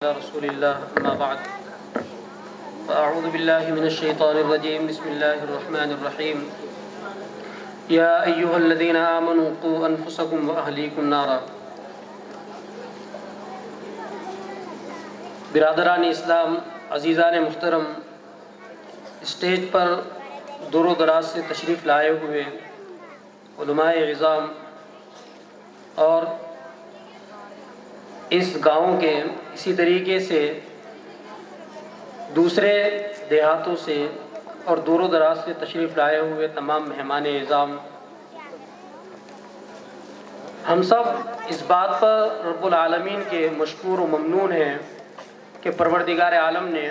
رسول اللہ اما بعد فاعوذ باللہ من الشیطان الرجیم بسم اللہ الرحمن الرحیم یا ایہا الذین آمنوا قوا انفسکم واہلیکم نارا۔ برادران اسلام، عزیزان محترم، اسٹیج پر دور و دراز سے تشریف لائے ہوئے علماء عظام اور اس گاؤں کے اسی طریقے سے دوسرے دیہاتوں سے اور دور و دراز سے تشریف لائے ہوئے تمام مہمان اعظام، ہم سب اس بات پر رب العالمین کے مشکور و ممنون ہیں کہ پروردگار عالم نے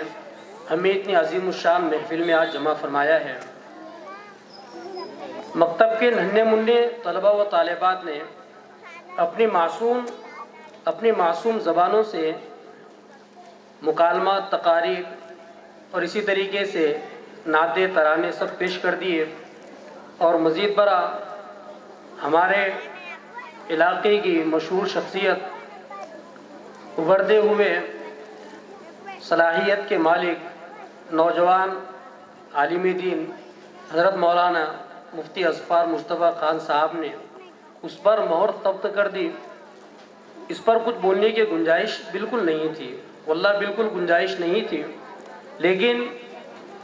ہمیں اتنی عظیم الشان محفل میں آج جمع فرمایا ہے۔ مکتب کے ننھے منھے طلبہ و طالبات نے اپنی معصوم زبانوں سے مکالمات، تقاریر اور اسی طریقے سے نعتیں، ترانے سب پیش کر دیے، اور مزید برآں ہمارے علاقے کی مشہور شخصیت، ابھرتے ہوئے صلاحیت کے مالک، نوجوان عالم دین حضرت مولانا مفتی اظفر مصطفیٰ خان صاحب نے اس پر مہر ثبت کر دی۔ اس پر کچھ بولنے کی گنجائش بالکل نہیں تھی، واللہ بالکل گنجائش نہیں تھی، لیکن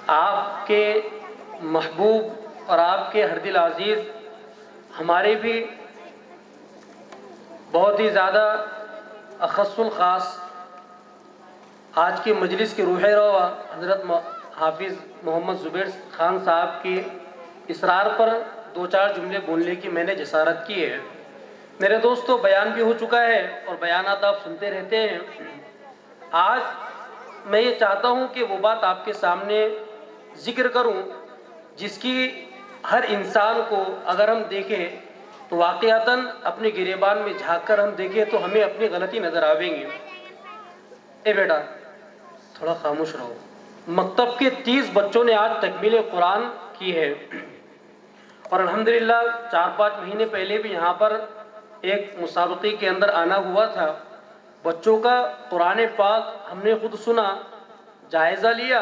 آپ کے محبوب اور آپ کے ہر دل عزیز، ہمارے بھی بہت ہی زیادہ اخص الخاص آج کی مجلس کے روح رواں حضرت حافظ محمد زبیر خان صاحب کی اصرار پر دو چار جملے بولنے کی میں نے جسارت کی ہے۔ میرے دوستو، بیان بھی ہو چکا ہے اور بیانات آپ سنتے رہتے ہیں۔ آج میں یہ چاہتا ہوں کہ وہ بات آپ کے سامنے ذکر کروں جس کی ہر انسان کو اگر ہم دیکھیں تو واقعتاً اپنے گریبان میں جھانک کر ہم دیکھیں تو ہمیں اپنی غلطی نظر آویں گی۔ اے بیٹا تھوڑا خاموش رہو۔ مکتب کے 30 بچوں نے آج تکمیل قرآن کی ہے، اور الحمدللہ 4-5 مہینے پہلے بھی یہاں پر ایک مسابقے کے اندر آنا ہوا تھا۔ بچوں کا قرآن پاک ہم نے خود سنا، جائزہ لیا،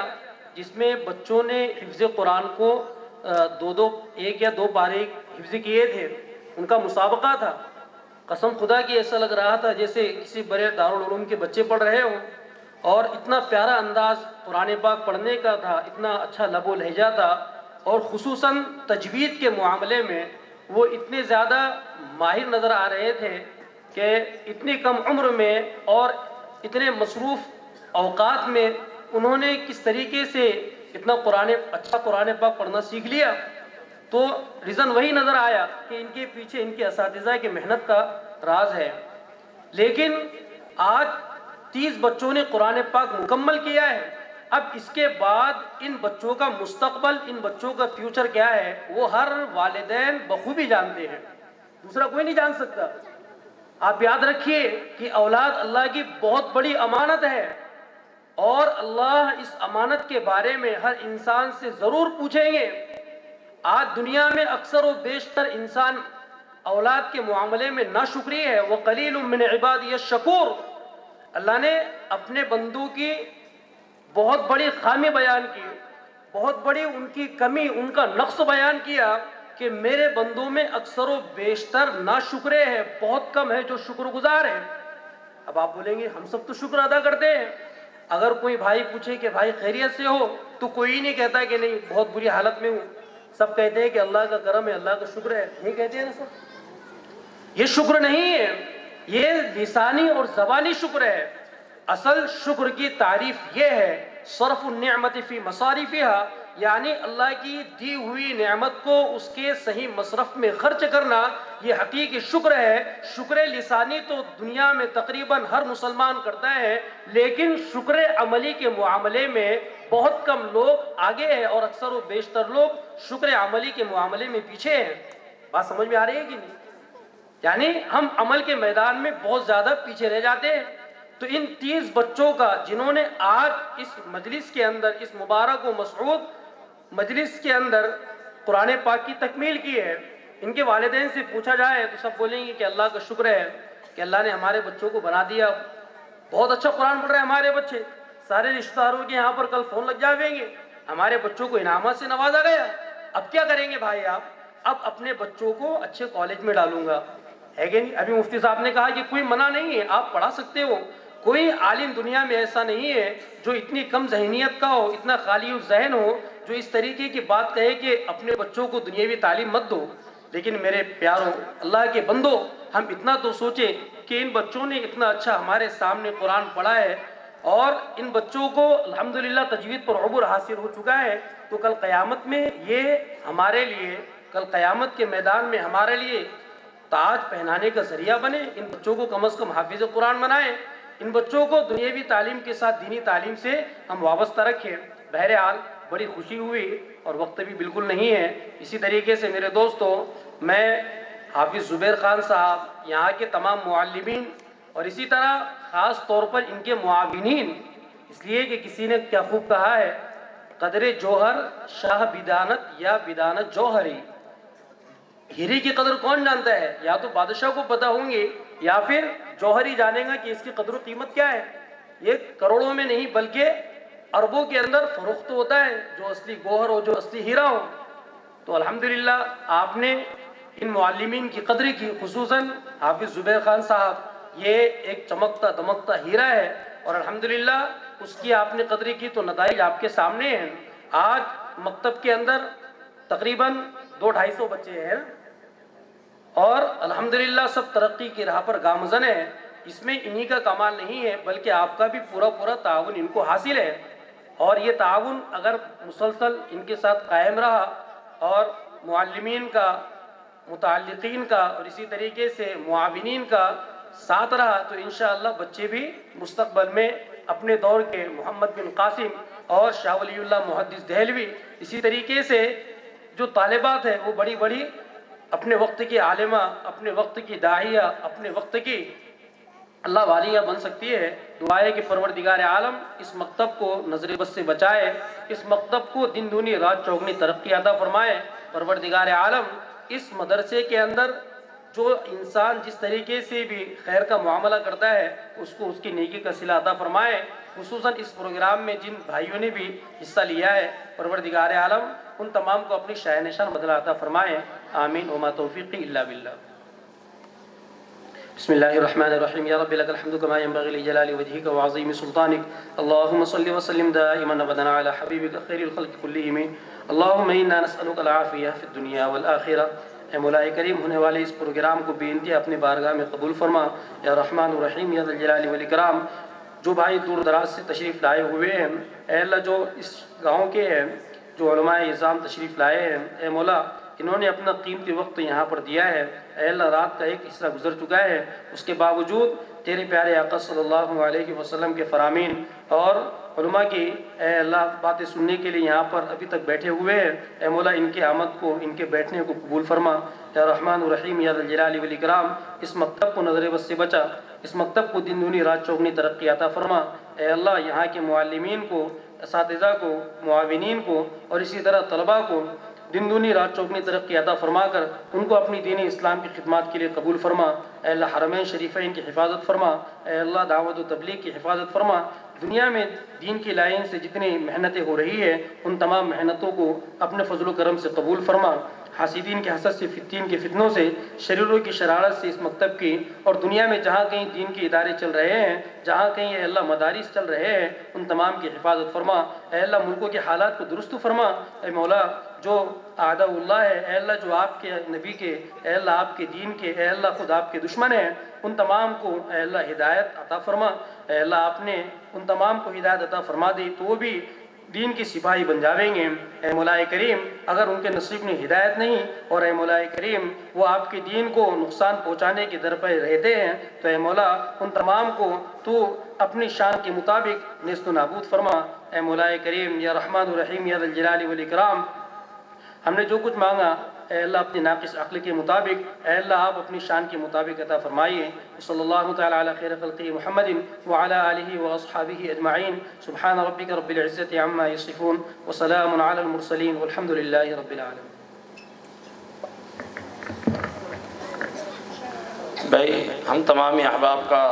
جس میں بچوں نے حفظ قرآن کو ایک یا دو پارے حفظ کیے تھے۔ ان کا مسابقہ تھا۔ قسم خدا کی ایسا لگ رہا تھا جیسے کسی بڑے دارالعلوم کے بچے پڑھ رہے ہوں، اور اتنا پیارا انداز قرآن پاک پڑھنے کا تھا، اتنا اچھا لب و لہجہ تھا، اور خصوصاً تجوید کے معاملے میں وہ اتنے زیادہ ماہر نظر آ رہے تھے کہ اتنی کم عمر میں اور اتنے مصروف اوقات میں انہوں نے کس طریقے سے اتنا اچھا قرآن پاک پڑھنا سیکھ لیا۔ تو ریزن وہی نظر آیا کہ ان کے پیچھے ان کے اساتذہ کی محنت کا راز ہے۔ لیکن آج 30 بچوں نے قرآن پاک مکمل کیا ہے۔ اب اس کے بعد ان بچوں کا مستقبل، ان بچوں کا فیوچر کیا ہے، وہ ہر والدین بخوبی جانتے ہیں، دوسرا کوئی نہیں جان سکتا۔ آپ یاد رکھیے کہ اولاد اللہ کی بہت بڑی امانت ہے، اور اللہ اس امانت کے بارے میں ہر انسان سے ضرور پوچھیں گے۔ آج دنیا میں اکثر و بیشتر انسان اولاد کے معاملے میں ناشکری ہے۔ وَقَلِيلٌ مِّنْ عِبَادِيَ الشَّكُورُ۔ اللہ نے اپنے بندوں کی بہت بڑی خامی بیان کی، بہت بڑی ان کی کمی، ان کا نقص بیان کیا کہ میرے بندوں میں اکثر و بیشتر ناشکرے ہیں، بہت کم ہے جو شکر گزار ہیں۔ اب آپ بولیں گے ہم سب تو شکر ادا کرتے ہیں۔ اگر کوئی بھائی پوچھے کہ بھائی خیریت سے ہو، تو کوئی نہیں کہتا کہ نہیں بہت بری حالت میں ہوں، سب کہتے ہیں کہ اللہ کا کرم ہے، اللہ کا شکر ہے، یہ کہتے ہیں نا سب۔ یہ شکر نہیں ہے، یہ لسانی اور زبانی شکر ہے۔ اصل شکر کی تعریف یہ ہے صرف النعمت فی مصارفها، یعنی اللہ کی دی ہوئی نعمت کو اس کے صحیح مصرف میں خرچ کرنا، یہ حقیقی شکر ہے۔ شکر لسانی تو دنیا میں تقریباً ہر مسلمان کرتا ہے، لیکن شکر عملی کے معاملے میں بہت کم لوگ آگے ہیں، اور اکثر و بیشتر لوگ شکر عملی کے معاملے میں پیچھے ہیں۔ بات سمجھ میں آ رہی ہے کہ نہیں؟ یعنی ہم عمل کے میدان میں بہت زیادہ پیچھے رہ جاتے ہیں۔ تو ان 30 بچوں کا جنہوں نے آج اس مجلس کے اندر، اس مبارک و مسعود مجلس کے اندر قرآن پاک کی تکمیل کی ہے، ان کے والدین سے پوچھا جائے تو سب بولیں گے کہ اللہ کا شکر ہے کہ اللہ نے ہمارے بچوں کو بنا دیا، بہت اچھا قرآن پڑھ رہے ہیں ہمارے بچے، سارے رشتہ داروں کے یہاں پر کل فون لگ جائیں گے، ہمارے بچوں کو انعامات سے نوازا گیا، اب کیا کریں گے بھائی آپ؟ اب اپنے بچوں کو اچھے کالج میں ڈالوں گا، ہے کہ نہیں؟ ابھی مفتی صاحب نے کہا کہ کوئی منع نہیں ہے، آپ پڑھا سکتے ہو، کوئی عالم دنیا میں ایسا نہیں ہے جو اتنی کم ذہنیت کا ہو، اتنا خالی الذہن ہو، جو اس طریقے کی بات کہے کہ اپنے بچوں کو دنیاوی تعلیم مت دو۔ لیکن میرے پیاروں، اللہ کے بندو، ہم اتنا تو سوچیں کہ ان بچوں نے اتنا اچھا ہمارے سامنے قرآن پڑھا ہے، اور ان بچوں کو الحمدللہ تجوید پر عبور حاصل ہو چکا ہے، تو کل قیامت میں یہ ہمارے لیے، کل قیامت کے میدان میں ہمارے لیے تاج پہنانے کا ذریعہ بنے۔ ان بچوں کو کم از کم حافظ قرآن بنائیں، ان بچوں کو دنیاوی تعلیم کے ساتھ دینی تعلیم سے ہم وابستہ رکھیں۔ بہرحال بڑی خوشی ہوئی اور وقت بھی بالکل نہیں ہے، اسی طریقے سے میرے دوستو، میں حافظ زبیر خان صاحب، یہاں کے تمام معلمین، اور اسی طرح خاص طور پر ان کے معاونین، اس لیے کہ کسی نے کیا خوب کہا ہے، قدر جوہر شاہ بدانت یا بدانت جوہری، ہیرے کی قدر کون جانتا ہے؟ یا تو بادشاہ کو پتہ ہوں گے، یا پھر جوہری جانے گا کہ اس کی قدر و قیمت کیا ہے۔ یہ کروڑوں میں نہیں بلکہ اربوں کے اندر فروخت ہوتا ہے، جو اصلی گوہر ہو، جو اصلی ہیرا ہو۔ تو الحمدللہ آپ نے ان معلمین کی قدر کی، خصوصاً حافظ زبیر خان صاحب، یہ ایک چمکتا دمکتا ہیرا ہے، اور الحمدللہ اس کی آپ نے قدر کی تو نتائج آپ کے سامنے ہیں۔ آج مکتب کے اندر تقریباً 200-250 بچے ہیں، اور الحمدللہ سب ترقی کی راہ پر گامزن ہیں۔ اس میں انہی کا کمال نہیں ہے بلکہ آپ کا بھی پورا تعاون ان کو حاصل ہے، اور یہ تعاون اگر مسلسل ان کے ساتھ قائم رہا، اور معلمین کا، متعلقین کا، اور اسی طریقے سے معاونین کا ساتھ رہا، تو انشاءاللہ بچے بھی مستقبل میں اپنے دور کے محمد بن قاسم اور شاہ ولی اللہ محدث دہلوی، اسی طریقے سے جو طالبات ہیں وہ بڑی بڑی اپنے وقت کی عالمہ، اپنے وقت کی داعیہ، اپنے وقت کی اللہ والیہ بن سکتی ہے۔ دعا ہے کہ پروردگار عالم اس مکتب کو نظر بد سے بچائے، اس مکتب کو دن دونی رات چوگنی ترقی عطا فرمائے۔ پروردگار عالم اس مدرسے کے اندر جو انسان جس طریقے سے بھی خیر کا معاملہ کرتا ہے، اس کو اس کی نیکی کا صلہ عطا فرمائے۔ خصوصاً اس پروگرام میں جن بھائیوں نے بھی حصہ لیا ہے، پروردگار عالم ان تمام کو اپنی شاہ نشان بدلہ عطا فرمائے۔ آمین وما توفیقی الا باللہ۔ بسم اللہ الرحمن الرحیم، یا رب لک الحمد کما ینبغی لجلال وجہک وعظیم سلطانک، اللہم صل وسلم دائما ابدا علی حبیبک خیر الخلق کلہم، اللہم انا نسألک العافیہ فی الدنیا والآخرہ۔ اے مولا کریم، ہونے والے اس پروگرام کو بے انتہا اپنے بارگاہ میں قبول فرما، یا رحمان الرحیم یا ذا الجلال والاکرام۔ جو بھائی دور دراز سے تشریف لائے ہوئے ہیں، اے اللہ جو اس گاؤں کے ہیں، جو علماء اعظام تشریف لائے ہیں، اے مولا انہوں نے اپنا قیمتی وقت یہاں پر دیا ہے، اے اللہ رات کا ایک حصہ گزر چکا ہے، اس کے باوجود تیرے پیارے آقا صلی اللہ علیہ وسلم کے فرامین اور علماء کی اے اللہ باتیں سننے کے لیے یہاں پر ابھی تک بیٹھے ہوئے ہیں، اے مولا ان کی آمد کو، ان کے بیٹھنے کو قبول فرما، یا رحمان الرحیم یا ذا الجلال والاکرام۔ اس مکتب کو نظر بد سے بچا، اس مکتب کو دن دونی رات چوگنی ترقی عطا فرما، اے اللہ یہاں کے معلمین کو، اساتذہ کو، معاونین کو، اور اسی طرح طلباء کو دن دونی رات چوگنی ترقی عطا فرما کر ان کو اپنی دین اسلام کی خدمات کے لیے قبول فرما، اے اللہ حرمین شریفین کی حفاظت فرما، اے اللہ دعوت و تبلیغ کی حفاظت فرما۔ دنیا میں دین کی لائن سے جتنی محنتیں ہو رہی ہیں، ان تمام محنتوں کو اپنے فضل و کرم سے قبول فرما۔ حاسدین کے حسد سے، فتین کے فتنوں سے، شریروں کی شرارت سے اس مکتب کی، اور دنیا میں جہاں کہیں دین کے ادارے چل رہے ہیں، جہاں کہیں اے اللہ مدارس چل رہے ہیں، ان تمام کی حفاظت فرما، اے اللہ ملکوں کے حالات کو درست فرما۔ اے مولا جو اعداء اللہ ہے، اے اللہ جو آپ کے نبی کے، اے اللہ آپ کے دین کے، اے اللہ خود آپ کے دشمن ہیں، ان تمام کو اے اللہ ہدایت عطا فرما۔ اے اللہ آپ نے ان تمام کو ہدایت عطا فرما دی تو وہ بھی دین کی سپاہی بن جاویں گے۔ اے مولا کریم اگر ان کے نصیب میں ہدایت نہیں، اور اے مولا کریم وہ آپ کے دین کو نقصان پہنچانے کے در پہ رہتے ہیں، تو اے مولا ان تمام کو تو اپنی شان کے مطابق نیست و نابود فرما۔ اے مولا کریم یا رحمان الرحیم یا ذا الجلال والاکرام، ہم نے جو کچھ مانگا اے اللہ اپنی ناقص عقل کے مطابق، اے اللہ آپ اپنی شان کے مطابق عطا فرمائیے۔ صلی اللہ تعالی علی خیر خلقہ محمد وعلی آلہ واصحابہ اجمعین۔ سبحان ربک رب العزت عما یصفون وسلام علی المرسلین والحمد للہ رب العالمین۔ بھائی ہم تمام احباب کا